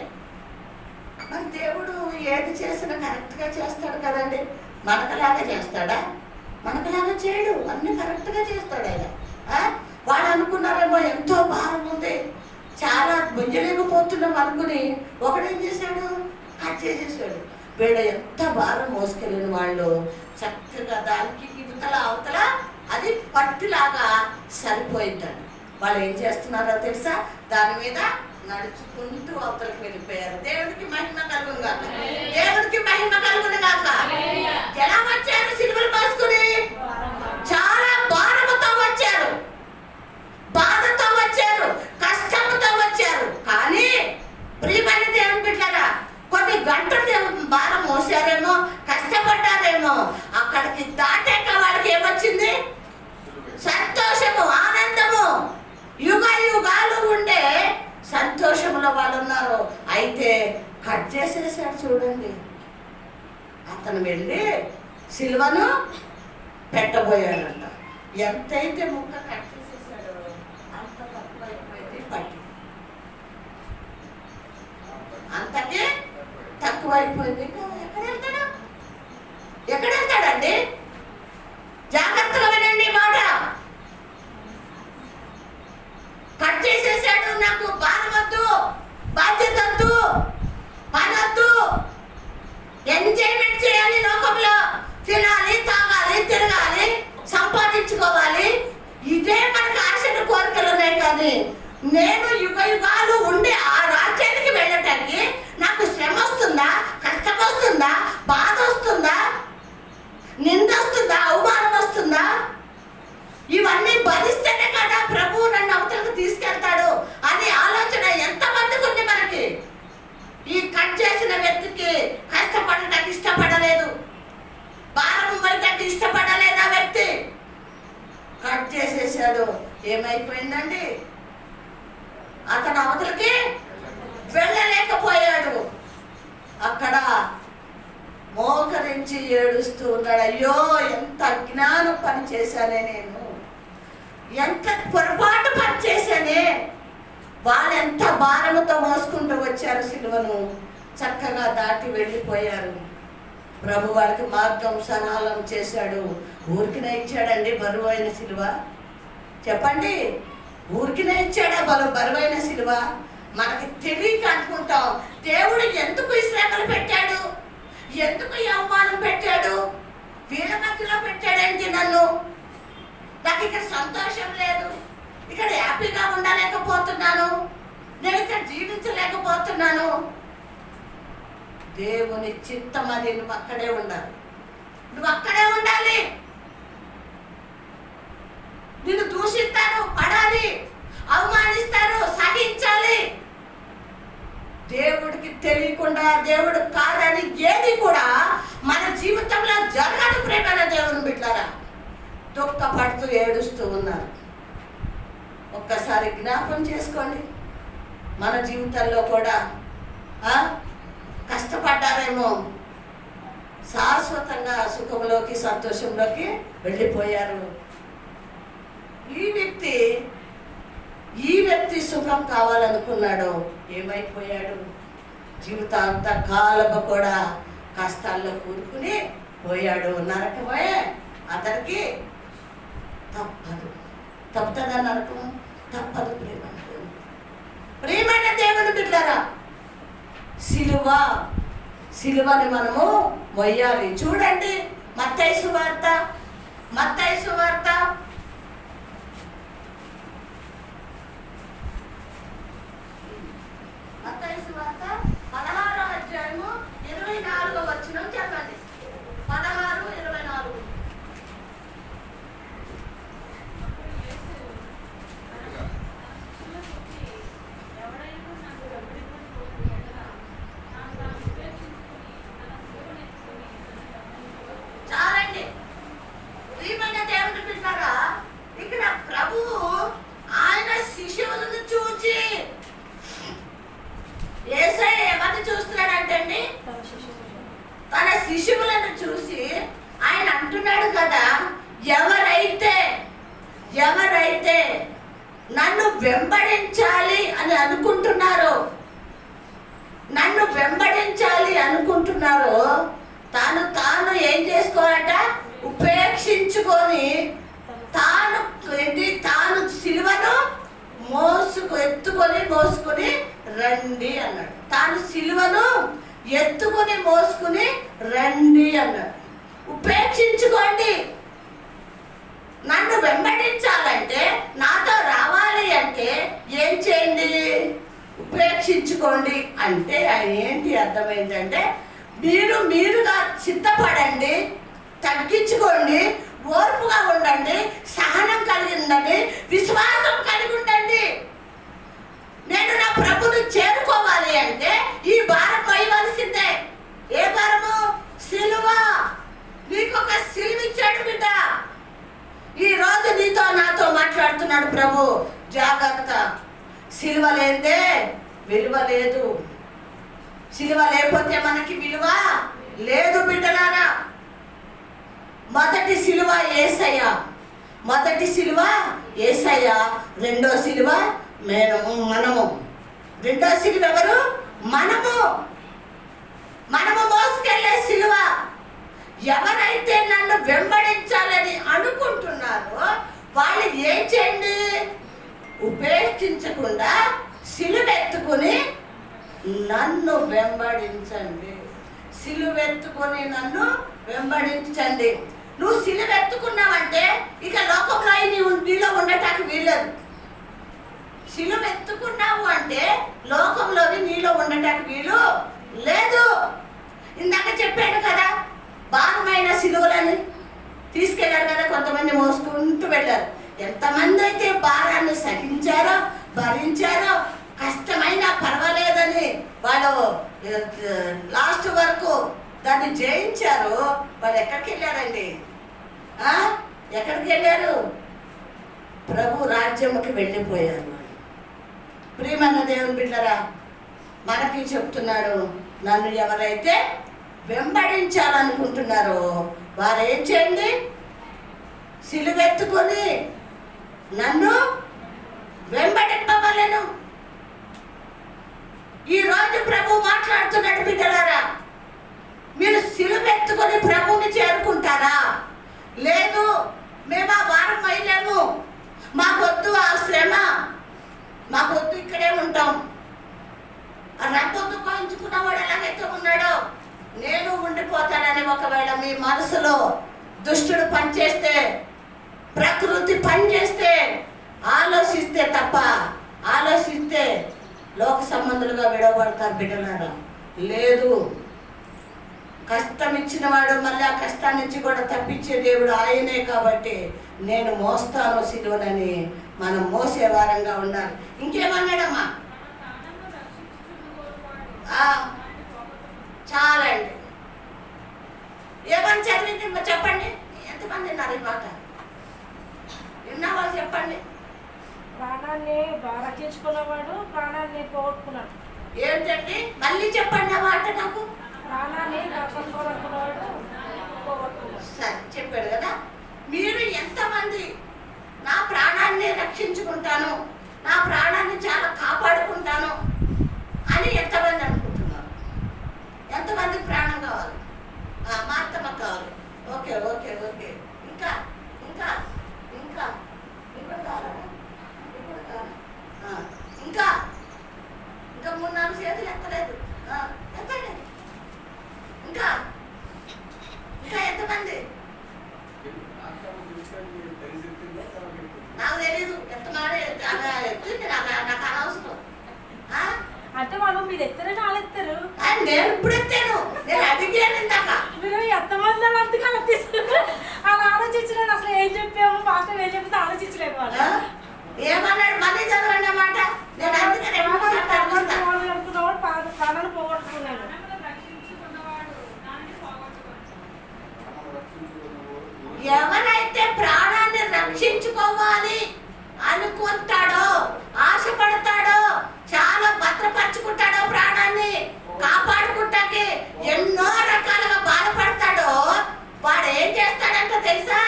మరి దేవుడు ఏది చేసినా కరెక్ట్గా చేస్తాడు కదండి. మనకలాగా చేస్తాడా? మనకలాగా చేయడు, అన్ని కరెక్ట్గా చేస్తాడు ఆయన. వాళ్ళు అనుకున్నారేమో ఎంతో భారం ఉంది, చాలా మొయ్యలేకపోతున్నాం అనుకుని ఒకడేం చేశాడు? కట్ చేసేసాడు. వీళ్ళు ఎంత భారం మోసుకెళ్ళిన వాళ్ళు చక్కగా దానికి ఇవతల అవతల అది పట్టులాగా సరిపోయిందండి. వాళ్ళు ఏం చేస్తున్నారో తెలుసా? దాని మీద నడుచుకుంటూ అవతలకి వెళ్ళిపోయారు. దేవుడికి మహిమ కలుగునుగాక. దేవుడికి మహిమ కలుగునుగాక. ఎలా వచ్చారు? సిలువలు మోసుకుని చాలా భారముతో వచ్చారు, బాధతో వచ్చారు, కష్ట అయితే కట్ చేసేసాడు చూడండి. అతను వెళ్ళి సిలువను పెట్టబోయాడంట. ఎంతైతే ముక్క కట్ చేసేసాడో అంత తక్కువైపోయింది పట్టి, అంతకే తక్కువైపోయింది. ఎక్కడ వెళ్తాడండి? జాగ్రత్తగా వినండి మాట. కట్ చేసేసాడు. నాకు భారం వద్దు, బాధ్యత వద్దు, పని వద్దు, ఎంజాయ్మెంట్ చేయాలి లోకంలో, తినాలి, తాగాలి, తిరగాలి, సంపాదించుకోవాలి, ఇదే మనకు ఆశలు కోరికలు ఉన్నాయి. కానీ నేను యుగ యుగాలు ఉండి ఆ రాజ్యానికి వెళ్ళటానికి నాకు శ్రమ వస్తుందా, కష్టం వస్తుందా, బాధ వస్తుందా, నింద వస్తుందా, అవమానం వస్తుందా? ఇవన్నీ భరిస్తేనే కదా ప్రభువు నన్ను అవతలకు తీసుకెళ్తాడు అని ఆలోచన ఎంతమందికి ఉంది మనకి. ఈ కట్ చేసిన వ్యక్తికి కష్టపడటానికి ఇష్టపడలేదు, భారం పడటానికి ఇష్టపడలేదు. ఆ వ్యక్తి కట్ చేసేసాడు. ఏమైపోయిందండి? అతను అవతలకి వెళ్ళలేకపోయాడు. అక్కడ మోకరించి ఏడుస్తూ ఉన్నాడు. అయ్యో, ఎంత అజ్ఞాన పని చేశానే నేను, ఎంత పొరపాటు పని చేశానే. వాళ్ళు ఎంత భారముతో మోసుకుంటూ వచ్చారు సిలువను, చక్కగా దాటి వెళ్ళిపోయారు. ప్రభు వాళ్ళకి మార్గం సరళం చేశాడు. ఊరికినే ఇచ్చాడండి బరువైన సిలువ? చెప్పండి, ఊరికినే ఇచ్చాడా బరువైన సిలువ? మనకి తెలియక అనుకుంటాం, దేవుడు ఎందుకు ఈ శ్రమలు పెట్టాడు, ఎందుకు ఈ అవమానం పెట్టాడు, వీళ్ళ మధ్యలో పెట్టాడేంటి నన్ను, నాకు ఇక్కడ సంతోషం లేదు, ఇక్కడ హ్యాపీగా ఉండలేకపోతున్నాను, నేను ఇక్కడ జీవించలేకపోతున్నాను. దేవుని చిత్తం అని నువ్వు అక్కడే ఉండాలి, నువ్వు అక్కడే ఉండాలి. నిన్ను దూషిస్తారు, పడాలి, అవమానిస్తారు, సహించాలి. దేవుడికి తెలియకుండా దేవుడు కాదని ఏది కూడా మన జీవితంలో జరగని ప్రేమైన దేవుని బిడ్డలారా దుఃఖపడుతూ ఏడుస్తూ ఉన్నారు. ఒక్కసారి జ్ఞాపకం చేసుకోండి, మన జీవితంలో కూడా కష్టపడ్డారేమో, శాశ్వతంగా సుఖంలోకి సంతోషంలోకి వెళ్ళిపోయారు. ఈ వ్యక్తి సుఖం కావాలనుకున్నాడు, ఏమైపోయాడు? జీవితాంత కాలము కూడా కష్టాల్లో కూరుకుని పోయాడు. నరకమే అతనికి తప్పదు. తప్పుతుందా నరకం? తప్పదు. ప్రియమైన దేవుని బిడ్డలారా, సిలువని మనము మొయ్యాలి. చూడండి మత్తయి సువార్త 16వ అధ్యాయము 24వ వచనం చెప్పండి. 16:24. చాలండి ప్రియమైన దేవుని బిడ్డలారా, ఇక్కడ ప్రభువు ఆయన శిశువులను చూచి, యేసయ్య ఎవరిని చూస్తున్నాడంటండి? తన శిశువులను చూసి ఆయన అంటున్నాడు కదా, ఎవరైతే నన్ను వెంబడించాలి అని అనుకుంటున్నారో, తాను ఏం చేసుకోవాలట? ఉపేక్షించుకొని తాను సిలువను మోసుకొని రండి అన్నాడు. తాను సిలువను ఎత్తుకొని మోసుకుని రండి అన్నాడు. ఉపేక్షించుకోండి. నన్ను వెంబడించాలంటే, నాతో రావాలి అంటే ఏం చేయండి? ఉపేక్షించుకోండి. అంటే ఏంటి అర్థమైందంటే, మీరుగా సిద్ధపడండి, తగ్గించుకోండి, ఓర్పుగా ఉండండి, సహనం కలిగి ఉండండి, విశ్వాసం కలిగి ఉండండి. నేను నా ప్రభుని చేరుకోవాలి అంటే ఈ భారం పోయవలసిందే. ఏ భారము? సిలువ. నీకు ఒక సిలువ ఇచ్చాడు బిడ్డ. ఈ రోజు నీతో నాతో మాట్లాడుతున్నాడు ప్రభు. జాగ్రత్త, సిలువ లేదే విలువ లేదు. సిలువ లేకపోతే మనకి విలువ లేదు బిడ్డలారా. మొదటి సిలువ యేసయ్య, మొదటి సిలువ యేసయ్య, రెండో సిలువ మనము. రెండో సిలువ ఎవరు? మనము మోసుకెళ్ళే సిలువ. ఎవరైతే నన్ను వెంబడించాలని అనుకుంటున్నారో వాళ్ళు ఏం చేయండి? ఉపేక్షించకుండా సిలువెత్తుకుని నన్ను వెంబడించండి. సిలువెత్తుకొని నన్ను వెంబడించండి. నువ్వు సిలువెత్తుకున్నావంటే ఇక లోకంలో నీలో ఉండటానికి వీల్లేదు. సిలువెత్తుకున్నావు అంటే లోకంలోని నీలో ఉండటానికి వీలు లేదు. ఇందాక చెప్పాను కదా, భారమైన సిలువలని తీసుకెళ్లారు కదా, కొంతమంది మోసుకుంటూ వెళ్ళారు. ఎంతమంది అయితే భారాన్ని సహించారో, భరించారో, కష్టమైనా పర్వాలేదని వాళ్ళు లాస్ట్ వరకు దాన్ని జయించారు. వాళ్ళు ఎక్కడికి వెళ్ళారండి? ఎక్కడికి వెళ్ళారు? ప్రభు రాజ్యముకి వెళ్ళిపోయారు. ప్రియమైన దేవుని బిడ్డలారా, మనకి చెప్తున్నాడు, నన్ను ఎవరైతే వెంబడించాలనుకుంటున్నారో వారు ఏం చేయండి? సిలువెత్తుకొని నన్ను వెంబడింపవలెను. ఈరోజు ప్రభు మాట్లాడుతున్నాడు బిడ్డలారా, మీరు సిలువెత్తుకొని ప్రభువుని చేరుకుంటారా? లేదు, మేము ఆ వారం అయినాము, మాకొద్దు ఆ శ్రమ, మాకొద్దు, ఇక్కడే ఉంటాం. రప్పొద్దు కోయించుకున్నవాడు ఎలాగైతే ఉన్నాడో నేను ఉండిపోతానని ఒకవేళ మీ మనసులో దుష్టుడు పనిచేస్తే, ప్రకృతి పనిచేస్తే, ఆలోచిస్తే లోక సంబంధులుగా విడవబడతారు బిడ్డలారా. లేదు, కష్టం ఇచ్చిన వాడు మళ్ళీ ఆ కష్టాన్ని నుంచి కూడా తప్పించే దేవుడు ఆయనే. కాబట్టి నేను మోస్తాను సిలువనని మనం మోసే వారంగా ఉండాలి. ఇంకేమన్నాడమ్మా? చాలండి. ఏమని చదివింది చెప్పండి? ఎంతమంది ఉన్నారు ఈ మాట విన్న వాళ్ళు? చెప్పండి. ప్రాణాన్ని రక్షించుకున్నవాడు ప్రాణాన్ని పోగొట్టుకున్నాడు. ఏంటండి? మళ్ళీ చెప్పండి ఆ మాట నాకు. ప్రాణాన్ని రక్షించుకోవాలనుకున్నవాడు పోగొట్టుకున్నాడు. సరే, చెప్పాడు కదా. మీరు ఎంతమంది నా ప్రాణాన్ని రక్షించుకుంటాను, నా ప్రాణాన్ని చాలా కాపాడుకుంటాను అని ఎంతమంది అనుకుంటున్నారు? ఎంతమందికి ప్రాణం కావాలి? మా అత్తమ్మకు కావాలి. Okay okay okay. ఇంకా ఇంకా ఇంకా ఇంకా కావాలా? ఇంకా ఇంకా 3-4 చేతులు ఎత్తలేదు. ఎత్తండి. ఇంకా ఇంకా ఎంతమంది? నాకు తెలీదు. ఎత్తనాడే ఎత్తుంది, నాకు అనవసరం. అంటే వాళ్ళు మీరు ఎత్తారని వాళ్ళు ఎత్తారు. నేను ఇప్పుడు ఎత్తాను, నేను అడిగాను ఇందాక. మీరు ఎంతమంది అంతగా ఆలోచిస్తారు? అలా ఆలోచించలేదు. అసలు ఏం చెప్పాము, మాస్టర్ ఏం చెప్తే ఆలోచించలేదు వాళ్ళు. ఏమన్నాడు? మళ్ళీ చదవండి అన్నమాట. నేను అందుకని అనుకున్నవాడు ప్రాణాలు పోగొట్టుకున్నాడు. ఎవరైతే ప్రాణాన్ని రక్షించుకోవాలి అనుకుంటాడో, ఆశపడతాడో, చాలా భద్రపరుచుకుంటాడో, ప్రాణాన్ని కాపాడుకుంటాకి ఎన్నో రకాలుగా బాధపడతాడో, వాడు ఏం చేస్తాడంట తెలుసా?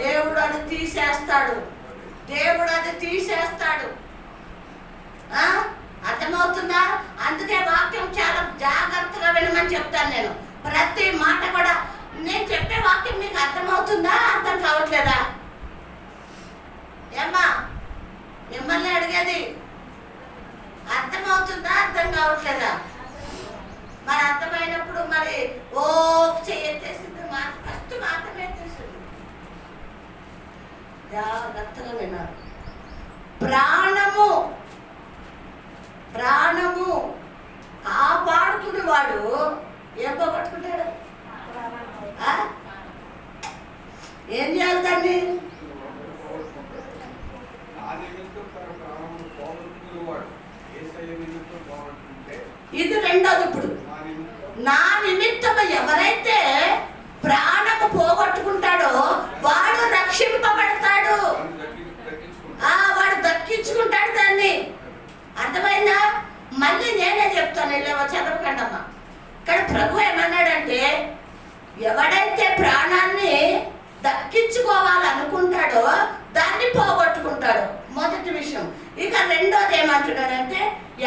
దేవుడు అది తీసేస్తాడు. దేవుడు అది తీసేస్తాడు. అర్థమవుతుందా? అందుకే వాక్యం చాలా జాగ్రత్తగా వినమని చెప్తాను నేను. ప్రతి మాట కూడా నేను చెప్పే వాక్యం మీకు అర్థమవుతుందా, అర్థం కావట్లేదా? ఏమ్మా, మిమ్మల్ని అడిగేది అర్థమవుతుందా, అర్థం కావట్లేదా? మరి అర్థమైనప్పుడు మరి ఓ చేయెత్తేసింది, ఫస్ట్ మాత్రమే తెలిసింది. జాగ్రత్తగా విన్నారు. ప్రాణము కాపాడుకునేవాడు ఏం పోగొట్టుకుంటాడు? ఏం చేయాలి దాన్ని? ఇది రెండోది. ఇప్పుడు నా నిమిత్తం ఎవరైతే ప్రాణము పోగొట్టుకుంటాడో వాడు రక్షింపబడతాడు. వాడు దక్కించుకుంటాడు దాన్ని. మళ్ళీ నేనే చెప్తాను, వెళ్ళేవో చదవకండమ్మా. ఇక్కడ ప్రభు ఏమన్నాడంటే, ఎవడైతే ప్రాణాన్ని దక్కించుకోవాలనుకుంటాడో దాన్ని పోగొట్టుకుంటాడు, మొదటి విషయం. ఇక రెండోది ఏమంటున్నాడంటే,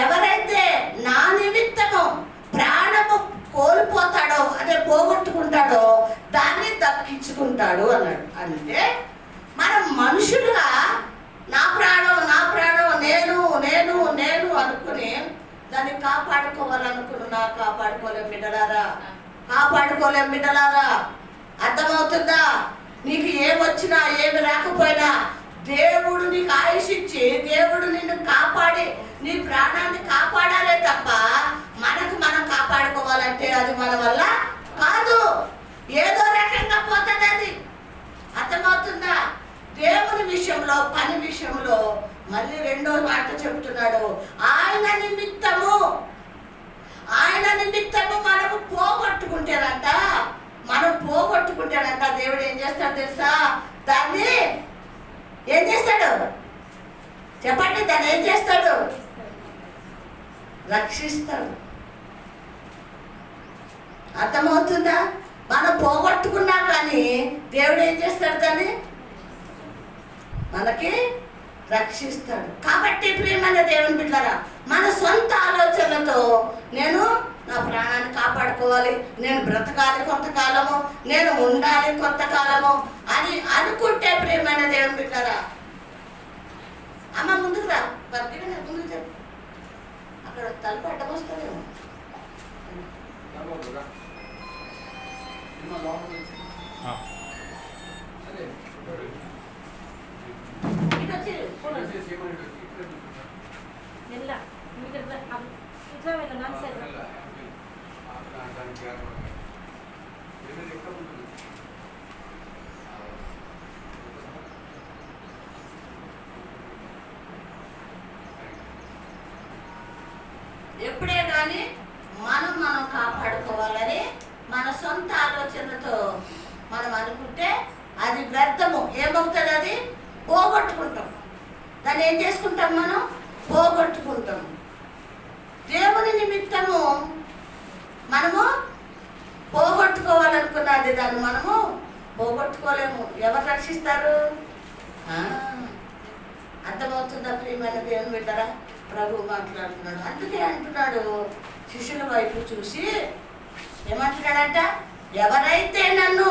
ఎవరైతే నా నిమిత్తము ప్రాణము కోల్పోతాడో, అదే పోగొట్టుకుంటాడో దాన్ని దక్కించుకుంటాడు అన్నాడు. అంటే మనం మనుషులుగా నా ప్రాణం నా ప్రాణం నేను నేను నేను అనుకుని దాన్ని కాపాడుకోవాలనుకున్నా కాపాడుకోలేం బిడ్డలారా, కాపాడుకోలేం బిడ్డలారా. అర్థమవుతుందా? నీకు ఏమొచ్చినా ఏమి రాకపోయినా దేవుడు నీకు ఆయుష్ ఇచ్చి దేవుడు నిన్ను కాపాడి నీ ప్రాణాన్ని కాపాడాలే తప్ప మనకు మనం కాపాడుకోవాలంటే అది మన వల్ల కాదు. ఏదో రకంగా పోతుంది అది. అర్థమవుతుందా? దేవుని విషయంలో, పని విషయంలో మళ్ళీ రెండో మాట చెప్తున్నాడు, ఆయన నిమిత్తము మనము పోగొట్టుకుంటేనంట, మనం పోగొట్టుకుంటేనంట దేవుడు ఏం చేస్తాడు తెలుసా? దాన్ని ఏం చేస్తాడు చెప్పండి? దాన్ని ఏం చేస్తాడు? రక్షిస్తాడు. అర్థమవుతుందా? మనం పోగొట్టుకున్నా కానీ దేవుడు ఏం చేస్తాడు? దాన్ని మనకి రక్షిస్తాడు. కాబట్టి ప్రియమైన దేవుని బిడ్డలారా, మన సొంత ఆలోచనలతో నేను నా ప్రాణాన్ని కాపాడుకోవాలి, నేను బ్రతకాలి కొంతకాలము, నేను ఉండాలి కొంతకాలము అని అనుకుంటే ప్రియమైన దేవుని బిడ్డలారా, అమ్మ ముందుకు రా, బతికి ముందుకు చెప్పు, అక్కడ తలుపు అడ్డం వస్తుందేమో. ఎప్పుడే కానీ మనం కాపాడుకోవాలని మన సొంత ఆలోచనతో మనం అనుకుంటే అది వ్యర్థము. ఏమవుతుంది? అది పోగొట్టుకుంటాం. దాన్ని ఏం చేసుకుంటాం? మనం పోగొట్టుకుంటాం. దేవుని నిమిత్తము మనము పోగొట్టుకోవాలనుకున్నది దాన్ని మనము పోగొట్టుకోలేము. ఎవరు రక్షిస్తారు? అర్థమవుతుందా ప్రియమైన దేవుని బిడ్డరా? ప్రభు మాట్లాడుతున్నాడు. అందుకే అంటున్నాడు, శిష్యుల వైపు చూసి ఏమంటున్నాడంట, ఎవరైతే నన్ను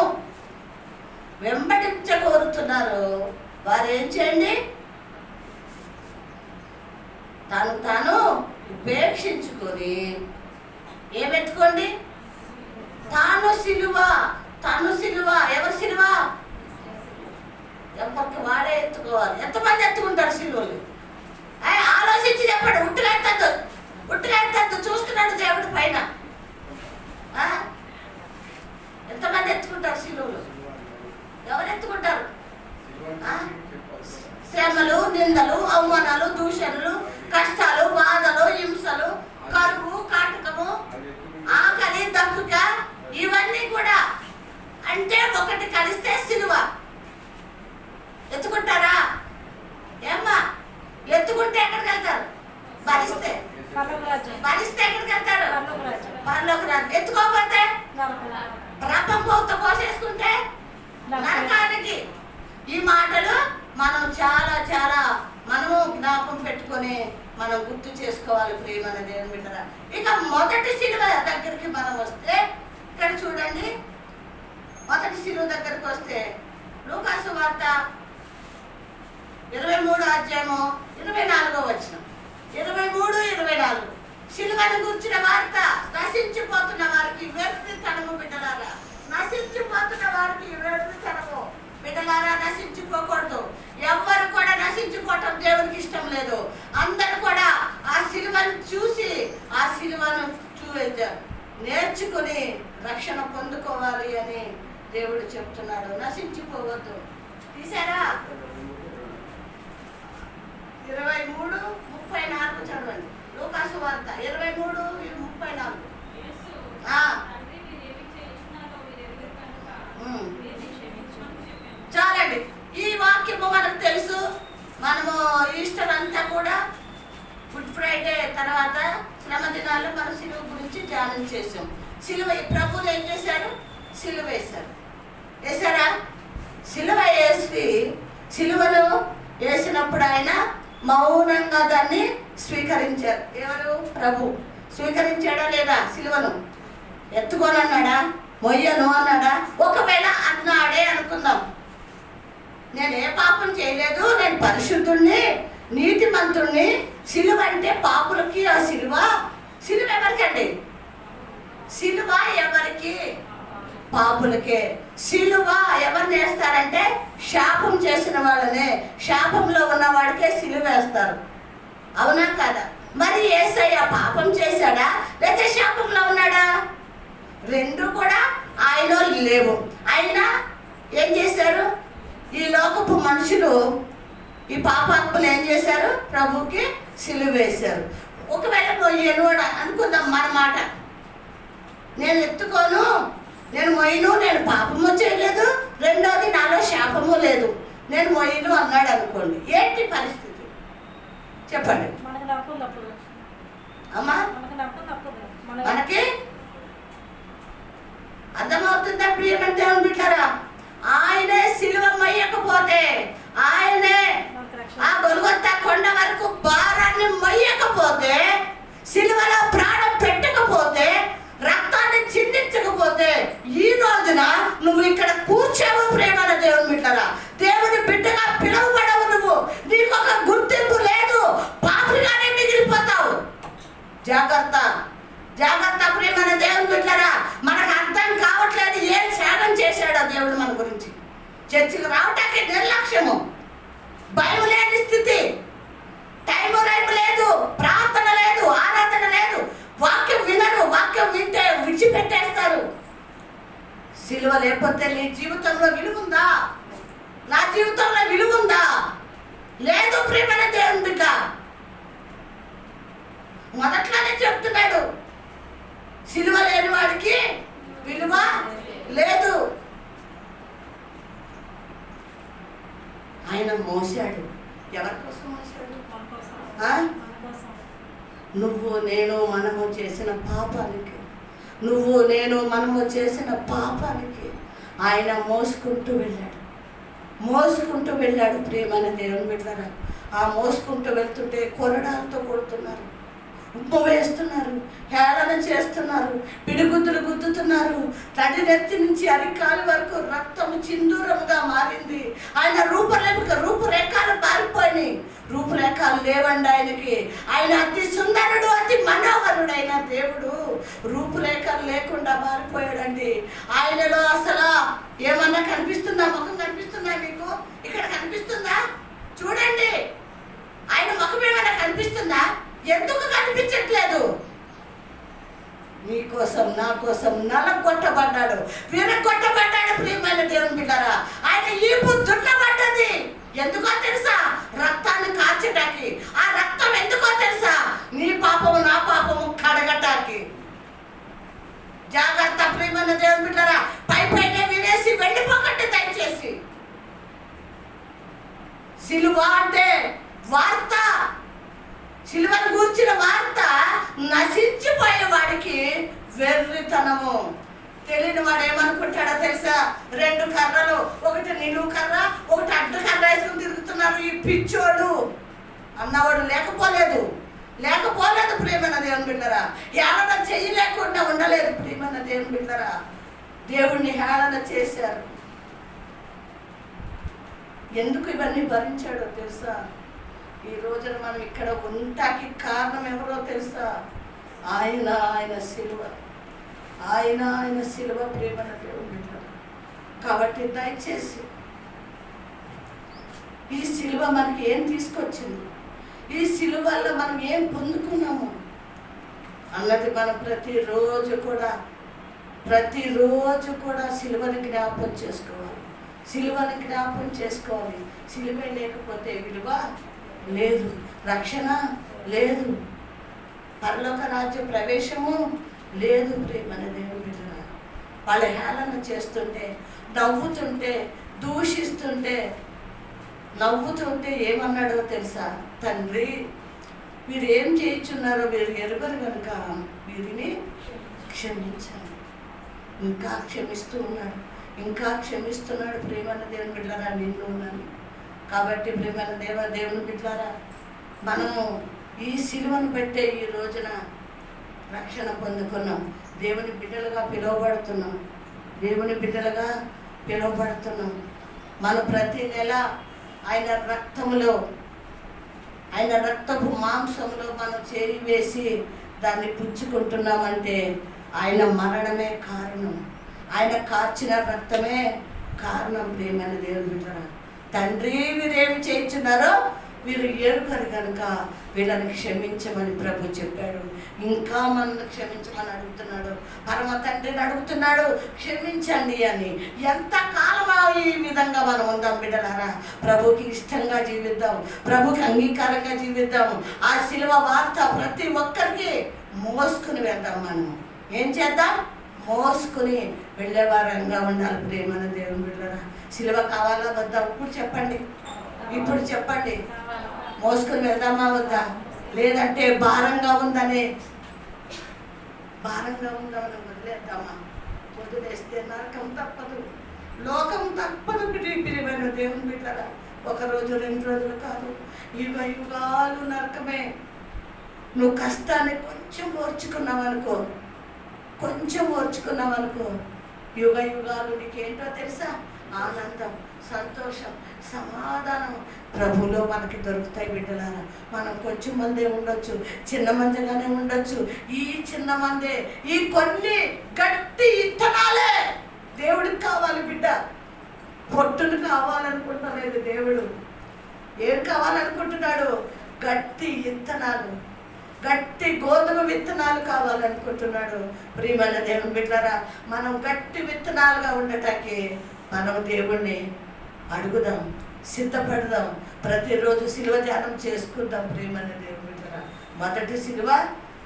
వెంబడించగోరుతున్నారో వారు ఏం చేయండి? తాను ఉపేక్షించుకొని ఏమెత్తుకోండి? తాను సిలువ. ఎవరు సిలువ? ఎవరికి వాడే ఎత్తుకోవాలి. ఎంతమంది ఎత్తుకుంటారు సిలువలు? ఆలోచించి చెప్పండి. ఉట్టుకెళ్తాడు చూస్తున్నాడు దేవుడి పైన. ఎంతమంది ఎత్తుకుంటారు సిలువలు? ఎవరు ఎత్తుకుంటారు? శ్రమలు, నిందలు, అవమానాలు, దూషణలు, కష్టాలు, బాధలు, హింసలు, కరువు, కాటకము, ఆకలి, దప్పుక, ఇవన్నీ కూడా అంటే ఒకటి కలిస్తే సిలువ. ఎత్తుకుంటారా? ఏమ్మా, ఎత్తుకుంటే ఎక్కడికి వెళ్తారు? భరిస్తే ఎక్కడికి వెళ్తారు? పరలోకి రాదు. ఎత్తుకోకపోతే రథం కోత కోసేసుకుంటే నరకానికి. ఈ మాటలు మనం చాలా చాలా మనము జ్ఞాపకం పెట్టుకొని మనం గుర్తు చేసుకోవాలి ప్రియమైన దేవుని బిడ్డరా. ఇక మొదటి శిలువ దగ్గరికి మనం వస్తే ఇక్కడ చూడండి, మొదటి శిలువ దగ్గరికి వస్తే లూకాసు వార్త 23వ అధ్యాయము 24వ వచనం. 23-24 శిలువను గుర్చిన వార్త. నశించిపోతున్న వారికి వ్యర్థతనము బిడ్డలారా, నశించిపోతున్న వారికి వ్యర్థతనము బిడ్డలారా. నశించిపోకూడదు. ఎవ్వరు కూడా నశించిపోవటం దేవునికి ఇష్టం లేదు. అందరూ కూడా ఆ శిలువను చూసి ఆ శిలువను నేర్చుకుని రక్షణ పొందుకోవాలి అని దేవుడు చెప్తున్నాడు. నశించిపోవద్దు. తీసారా? 23-34 చదవండి. లూకాసు వార్త 23-34. చాలండి. ఈ వాక్యము మనకు తెలుసు. మనము ఈస్టర్ అంతా కూడా గుడ్ ఫ్రైడే తర్వాత శ్రమ దినాల్లో మనం సిలువ గురించి ధ్యానం చేసాం. సిలువ ప్రభువులు ఏం చేశారు? సిలువ వేశారు. వేశారా? సిలువ వేసి సిలువను వేసినప్పుడు ఆయన మౌనంగా దాన్ని స్వీకరించారు. ఎవరు? ప్రభు. స్వీకరించాడా లేదా? సిలువను ఎత్తుకోనన్నాడా? మొయ్యను అన్నాడా? ఒకవేళ అన్నాడే అనుకుందాం, నేను ఏ పాపం చేయలేదు, నేను పరిశుద్ధుణ్ణి, నీతిమంతుణ్ణి. సిలువ అంటే పాపులకి ఆ సిలువ. సిలువ ఎవరికండి? సిలువ ఎవరికి? పాపులకే. సిలువ ఎవరిని వేస్తారంటే శాపం చేసిన వాళ్ళనే, శాపంలో ఉన్న వాడికే సిలువ వేస్తారు. అవునా కాదా? మరి యేసయ్య పాపం చేశాడా లేకపోతే శాపంలో ఉన్నాడా? రెండు కూడా ఆయన లేవు. ఆయన ఏం చేశారు? ఈ లోకపు మనుషులు, ఈ పాపాత్ములు ఏం చేశారు? ప్రభుకి సిలువ వేశారు. ఒకవేళ మొయ్యను అనుకుందాం మన మాట, నేను ఎత్తుకోను, నేను మొయ్యను, నేను పాపము చేయలేదు, రెండోది నాలో శాపము లేదు, నేను మొయ్యను అన్నాడు అనుకోండి, ఏంటి పరిస్థితి చెప్పండి అమ్మా? మనకి అర్థమవుతుందా ప్రియమైన దేవుని బిడ్డలారా? ఆయనే సిలువ మొయ్యకపోతే, ఆయనే ఆ గొల్గొతా కొండ వరకు భారాన్ని మొయ్యకపోతే, సిలువలో ప్రాణం పెట్టకపోతే, రక్తాన్ని చిందించకపోతే ఈ రోజున నువ్వు ఇక్కడ కూర్చావు ప్రియమైన దేవుని బిడ్డలారా. దేవుని బిడ్డగా పిలువబడవు నువ్వు. నీకు ఒక గుర్తింపు లేదు, పాపిగానే మిగిలిపోతావు. జాగ్రత్త, జాగ్రత్త ప్రియమైన దేవుని బిడ్డలారా. మనకు అర్థం కావట్లేదు ఏం త్యాగం చేశాడో దేవుడు మన గురించి. చర్చికి రావటానికి నిర్లక్ష్యము, భయం లేని స్థితి, టైము రైపు లేదు, ప్రార్థన లేదు, ఆరాధన లేదు, వాక్యం వినరు, వాక్యం వింటే విడిచిపెట్టేస్తారు. సిలువ లేకపోతే నీ జీవితంలో విలువుందా? నా జీవితంలో విలువుందా? లేదు ప్రియమైన దేవుని బిడ్డ. మొదట్లోనే చెప్తున్నాడు, సిలువ లేని వాడికి విలువ లేదు. ఆయన మోసాడు. ఎవరి కోసం మోసాడు? నువ్వు నేను మనము చేసిన పాపానికి, నువ్వు నేను మనము చేసిన పాపానికి ఆయన మోసుకుంటూ వెళ్ళాడు, మోసుకుంటూ వెళ్ళాడు ప్రియమైన దేవుని బిడ్డలారా. ఆ మోసుకుంటూ వెళ్తుంటే కొరడాలతో కొడుతున్నారు, ఉప్పు వేస్తున్నారు, హేళన చేస్తున్నారు, పిడిగుద్దులు గుద్దుతున్నారు. తడి నెత్తి నుంచి అరికాలు వరకు రక్తము చిందూరముగా మారింది. ఆయన రూపురేఖలు మారిపోయినాయి. రూపురేఖలు లేవండి ఆయనకి. ఆయన అతి సుందరుడు, అతి మనోహరుడైన దేవుడు రూపురేఖలు లేకుండా మారిపోయాడండి. ఆయనలో అసలు ఏమన్నా కనిపిస్తుందా? ముఖం కనిపిస్తుందా మీకు? ఇక్కడ కనిపిస్తుందా? చూడండి, ఆయన ముఖం ఏమన్నా కనిపిస్తుందా? ఎందుకు కనిపించట్లేదు? నీ కోసం నా కోసం నలగొట్టబడ్డాడు, విరగొట్టబడ్డాడు ప్రియమైన దేవుని బిడ్డలారా. ఆయన ఈపు దున్నబడ్డది. ఎందుకో తెలుసా? రక్తాన్ని కాల్చడానికి. ఆ రక్తం ఎందుకో తెలుసా? నీ పాపము నా పాపము కడగటానికి. జాగ్రత్త ప్రియమైన దేవుని బిడ్డలారా. పైనే వినేసి వెళ్ళిపోకండి దయచేసి. సిలువ అంటే వార్త, సిలువను గూర్చిన వార్త నశించిపోయే వాడికి వెర్రితనము. తెలియని వాడు ఏమనుకుంటాడో తెలుసా? రెండు కర్రలు, ఒకటి నిలువు కర్ర, ఒకటి అడ్డు కర్ర వేసుకుని తిరుగుతున్నారు ఈ పిచ్చోడు అన్నవాడు లేకపోలేదు ప్రియమైన దేవుని బిడ్డలారా. హేళన చేయలేకుండా ఉండలేదు ప్రియమైన దేవుని బిడ్డలారా. దేవుణ్ణి హేళన చేశారు. ఎందుకు ఇవన్నీ భరించాడో తెలుసా? ఈ రోజున మనం ఇక్కడ ఉంటాకి కారణం ఎవరో తెలుసా? ఆయన సిలువ, ఆయన సిలువ ప్రేమన దేవుని బిడ్డలారా. కాబట్టి దయచేసి ఈ సిలువ మనకి ఏం తీసుకొచ్చింది, ఈ సిలువ వల్ల మనం ఏం పొందుకున్నాము అన్నది మనం ప్రతిరోజు కూడా సిలువని జ్ఞాపకం చేసుకోవాలి, సిలువని జ్ఞాపకం చేసుకోవాలి. సిలువే లేకపోతే విలువ లేదు, రక్షణ లేదు, పరలోక రాజ్య ప్రవేశము లేదు ప్రియమైన దేవుని బిడ్డలారా. వాళ్ళు హేళన చేస్తుంటే, నవ్వుతుంటే, దూషిస్తుంటే ఏమన్నాడో తెలుసా? తండ్రి వీరు ఏం చేయించున్నారో వీరు ఎరుగరు కనుక వీరిని క్షమించాలి. ఇంకా క్షమిస్తూ ఉన్నాడు, ఇంకా క్షమిస్తున్నాడు. ప్రేమన్న దేవుని బిడ్డలారా, నిన్ను ఉన్నాను కాబట్టి ప్రేమన్న దేవుని బిడ్డలారా, మనము ఈ సిలువను పెట్టే ఈ రోజున రక్షణ పొందుకున్నాం. దేవుని బిడ్డలుగా పిలువబడుతున్నాం, దేవుని బిడ్డలుగా పిలువబడుతున్నాం. మన ప్రతి నెల ఆయన రక్తములో, ఆయన రక్తపు మాంసంలో మనం చేయి వేసి దాన్ని పుచ్చుకుంటున్నామంటే ఆయన మరణమే కారణం, ఆయన కార్చిన రక్తమే కారణం. ప్రేమైన దేవుని బిడ్డలారా, తండ్రి వీరేమి చేయించున్నారో వీరు ఎరుగరు కనుక వీళ్ళని క్షమించమని ప్రభు చెప్పాడు. ఇంకా మనల్ని క్షమించమని అడుగుతున్నాడు, పరమ తండ్రిని అడుగుతున్నాడు క్షమించండి అని. ఎంతకాలమా ఈ విధంగా మనం ఉందాం బిడ్డలారా? ప్రభుకి ఇష్టంగా జీవిద్దాం, ప్రభుకి అంగీకారంగా జీవిద్దాం. ఆ శిలువ వార్త ప్రతి ఒక్కరికి మోసుకుని వెళ్దాం. మనం ఏం చేద్దాం? మోసుకుని వెళ్ళేవారంగా ఉండాలి. ప్రేమన దేవుని బిడ్డలారా, శిలువ కావాలా వద్దా? ఇప్పుడు చెప్పండి, ఇప్పుడు చెప్పండి. మోసుకుని వెళ్దామా వద్దా? లేదంటే భారంగా ఉందని వదిలేద్దామా? వదిలేస్తే నరకం తప్పదు, లోకం తప్పదు. ప్రియమైన దేవుని బిడ్డలారా, ఒకరోజు 2 రోజులు కాదు, యుగ యుగాలు నరకమే. నువ్వు కష్టాన్ని కొంచెం ఓర్చుకున్నావనుకో, యుగ యుగాలు నీకేంటో తెలుసా? ఆనందం, సంతోషం, సమాధానం ప్రభులో మనకి దొరుకుతాయి బిడ్డలారా. మనం కొంచెం మందే ఉండొచ్చు, చిన్న మందిగానే ఉండొచ్చు. ఈ చిన్న మందే, ఈ కొన్ని గట్టి ఇత్తనాలే దేవుడికి కావాలి బిడ్డ. పొట్టును కావాలనుకుంటలేదు దేవుడు. ఏం కావాలనుకుంటున్నాడు? గట్టి ఇత్తనాలు, గట్టి గోధుమ విత్తనాలు కావాలనుకుంటున్నాడు. ప్రియమైన దేవుని బిడ్డలారా, మనం గట్టి విత్తనాలుగా ఉండటానికి మనం దేవుణ్ణి అడుగుదాం, సిద్ధపడదాం. ప్రతిరోజు శిలువ ధ్యానం చేసుకుందాం. ప్రియమైన దేవుని బిడ్డలారా, మొదటి శిలువ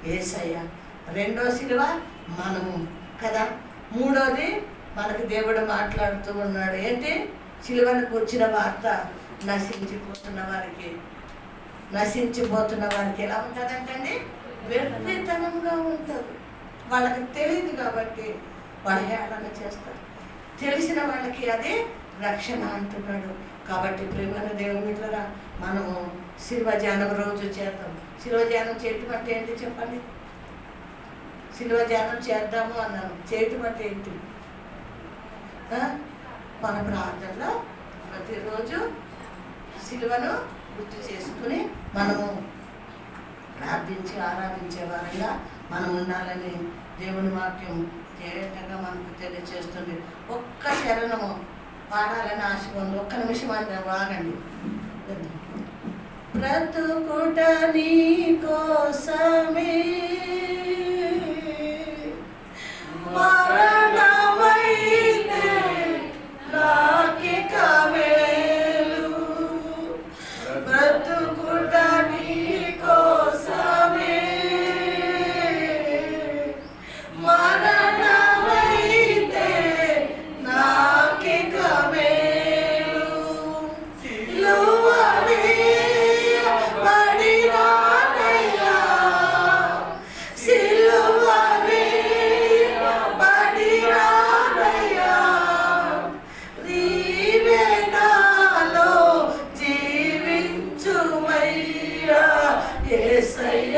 యేసయ్య, రెండో శిలువ మనము కదా, మూడోది మనకు దేవుడు మాట్లాడుతూ ఉన్నాడు. ఏంటి? శిలువను కూర్చిన వార్త నశించిపోతున్న వారికి ఎలా ఉంటుందంటే వ్యర్థితనంగా ఉంటుంది. వాళ్ళకి తెలియదు కాబట్టి వాళ్ళు హేళన చేస్తారు. తెలిసిన వాళ్ళకి అది రక్షణ అంటున్నాడు. కాబట్టి ప్రేమైన దేవుని బిడ్డలారా, మనము శిలువ ధ్యానం రోజు చేద్దాం. శిలువ ధ్యానం చేయటం అంటే ఏంటి చెప్పండి? శిలువ ధ్యానం చేద్దాము అన్నాను. చేయటం అంటే ఏంటి? మన ప్రార్థనలో ప్రతిరోజు శిలువను గుర్తు చేసుకుని మనము ప్రార్థించి ఆరాధించే వారంగా మనం ఉండాలని దేవుని వాక్యం తేటగా మనకు తెలియజేస్తుంది. ఒక్క శరణము పాడాలని ఆశ ఉంది. ఒక్క నిమిషం అంటే వాగండి. బ్రతుకుట నీ కోసమే మరణమైతే నాకిక మేలు. బ్రతుకుట నీ కోసమే మరణమైతే నాకిక మేలు. సిలువ వేయబడినానయ్యా, సిలువ వేయబడినానయ్యా, నీవే నాలో జీవించుమయ్యా యేసయ్యా.